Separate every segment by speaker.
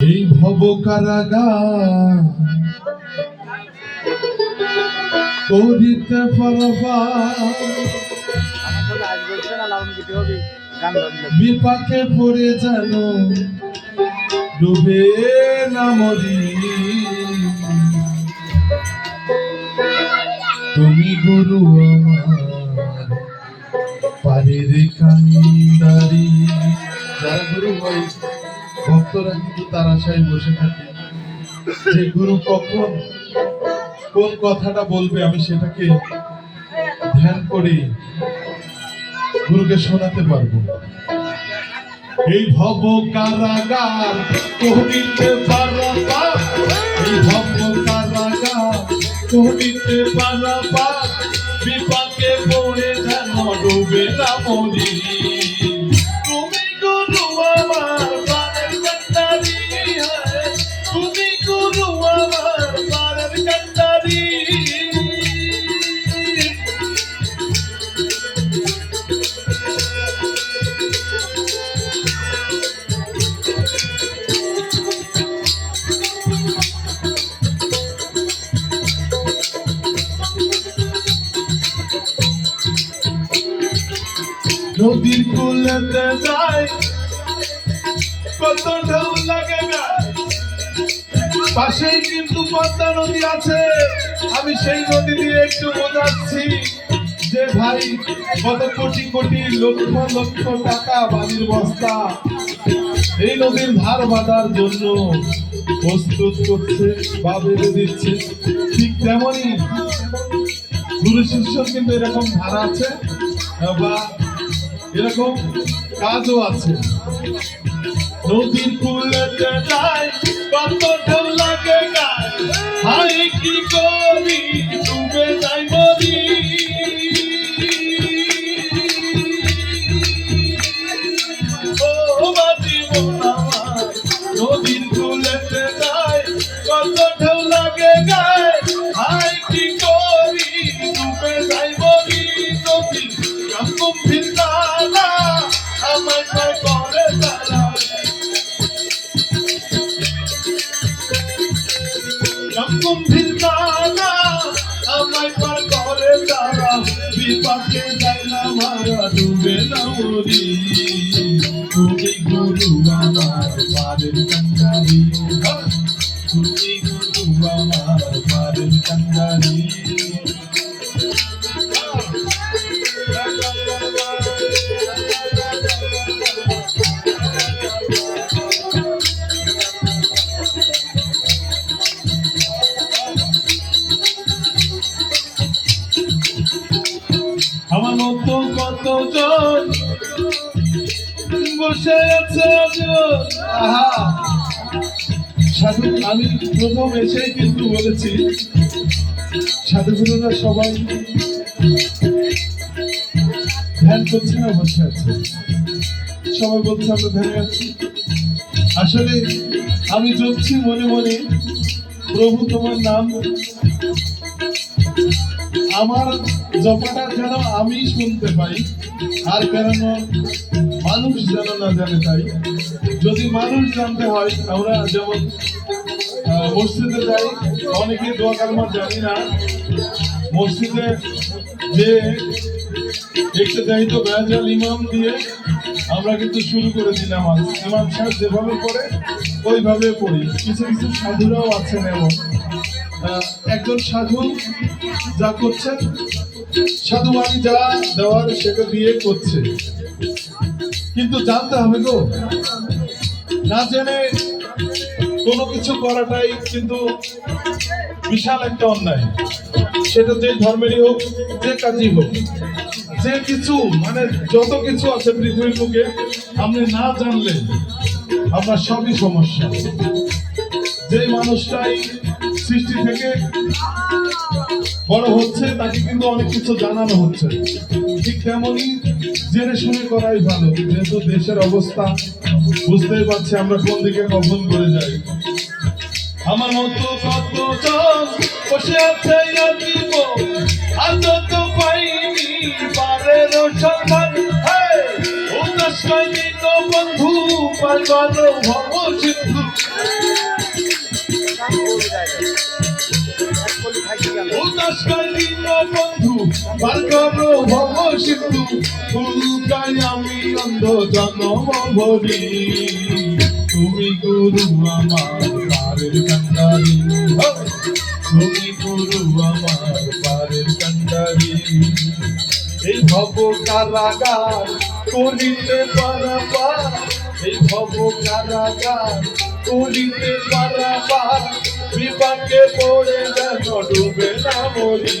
Speaker 1: এই ভব কারাগার করিতে বিপাকে পড়ে যেন ডুবে না মরি। তুমি গুরু আমার পারের কান্দারি। যারা গুরু হয় ভক্তরা কিন্তু তার আশায় বসে থাকে যে গুরু কখন কোন কথাটা বলবে, আমি সেটাকে ধ্যান করে গুরুকে শোনাতে পারবো। এই ভব কারাগার কহিতে পারাপার, এই ভব কারাগার কহিতে পারাপার, বিপাকে পড়ে যেন ডুবে না মরি। তুমি গুরু আমার প্রাণের কান্ডারি, তুমি গুরু আমার প্রাণের কান্ডারি। নদীর কূলেতে যায় কত ঢেউ লাগে গায়ে, পাশেই কিন্তু পদ্মা নদী আছে। আমি সেই নদী দিয়ে একটু বোঝাচ্ছি যে ভাই কত কোটি কোটি লক্ষ লক্ষ টাকা বালির বস্তা এই নদীর ধার বাঁধার জন্য প্রস্তুত করছে বা বেঁধে দিচ্ছে। ঠিক তেমনই গুরু শিষ্য কিন্তু এরকম ধারা আছে বা এরকম কাজও আছে। নদীর কূলেতে যায় কত ঢেউ লাগে গায়ে, হাই কি করি ডুবে যাই মরি। ও বাজি আমার নদীর কূলেতে যায় কত ঢেউ লাগে গায়ে, হাই কি করি ডুবে যাই মরি। নদী গম্ভীর দাদা আমার করে দাদা, গম্ভীর দাদা আমায় পার করে দাদা, বিপাকে যাই না মারা ডুবে না মরি। তুমি গুরু আমার পারের কান্ডারি, তুমি গুরু আমার পারের কান্ডারি। আমার মতো কতজন বসে আছে সাধু। আমি প্রথম এসেই কিন্তু বলেছি সাধুগুরুরা সবাই ধ্যান করছে না বসে আছে, সবাই বলছে আমরা ধ্যানে আছি। আসলে আমি জপছি মনে মনে, প্রভু তোমার নাম, আমার জপাটা যেন আমি শুনতে পাই আর কেন মানুষ যেন না জানে। তাই যদি মানুষ জানতে হয়, আমরা যেমন মসজিদে যাই, অনেকে দোয়া কালমা জানি না, মসজিদে যে একটু দায়িত্ব বেজাল ইমাম দিয়ে আমরা কিন্তু শুরু করে দিলাম। ইমাম সাহেব যেভাবে পড়ে ওইভাবে পড়ি। কিছু কিছু সাধুরাও আছেন এমন, একজন সাধু যা করছেন, সাধু বাণী যা দেওয়ার সেটা দিয়ে করছে, কিন্তু জানতে হবে গো, না জেনে কোনো কিছু করাটাই কিন্তু বিশাল একটা অন্যায়। সেটা যে ধর্মেরই হোক, যে কাজই হোক, যে কিছু মানে যত কিছু আছে পৃথিবীর বুকে, আপনি না জানলে আপনার সবই সমস্যা। যে মানুষটাই সৃষ্টি থেকে বড় হচ্ছে তাকে কিন্তু অনেক কিছু জানানো হচ্ছে, ঠিক তেমনই জেনে শুনে করাই ভালো। যেহেতু দেশের অবস্থা বুঝতেই পারছি আমরা কোন দিকে কখন করে যাই। আমার মতো কতজন বসে আছে আর যত পাইনি পারের সন্ধান, বন্ধু পার করো ভব সিন্ধু উদাস কালিন বন্ধু পার করো ভব সিন্ধু ফুলকাই আমি অন্ধ জন্ম ভরি তুমি গুরু আমার পারের কান্ডারি তুমি গুরু আমার পারের কান্ডারি এই ভব কারাগার করিতে পারাবার এই ভব কারাগার করিতে পারাবার বিপাকে পড়ে যেন ডুবে না মরি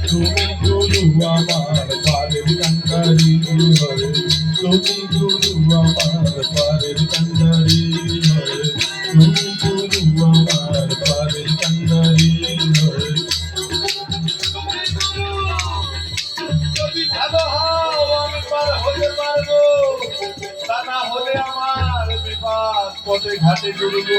Speaker 1: তুমি গুরু আমার পারের কান্ডারি হরে তুমি গুরু আমার পারের কান্ডারি হরে তুমি গুরু আমার পারের কান্ডারি হরে যদি ভালো হও আমি পার হতে পারবো তা না হলে আমার বিপদ পথে ঘাটে ডুববো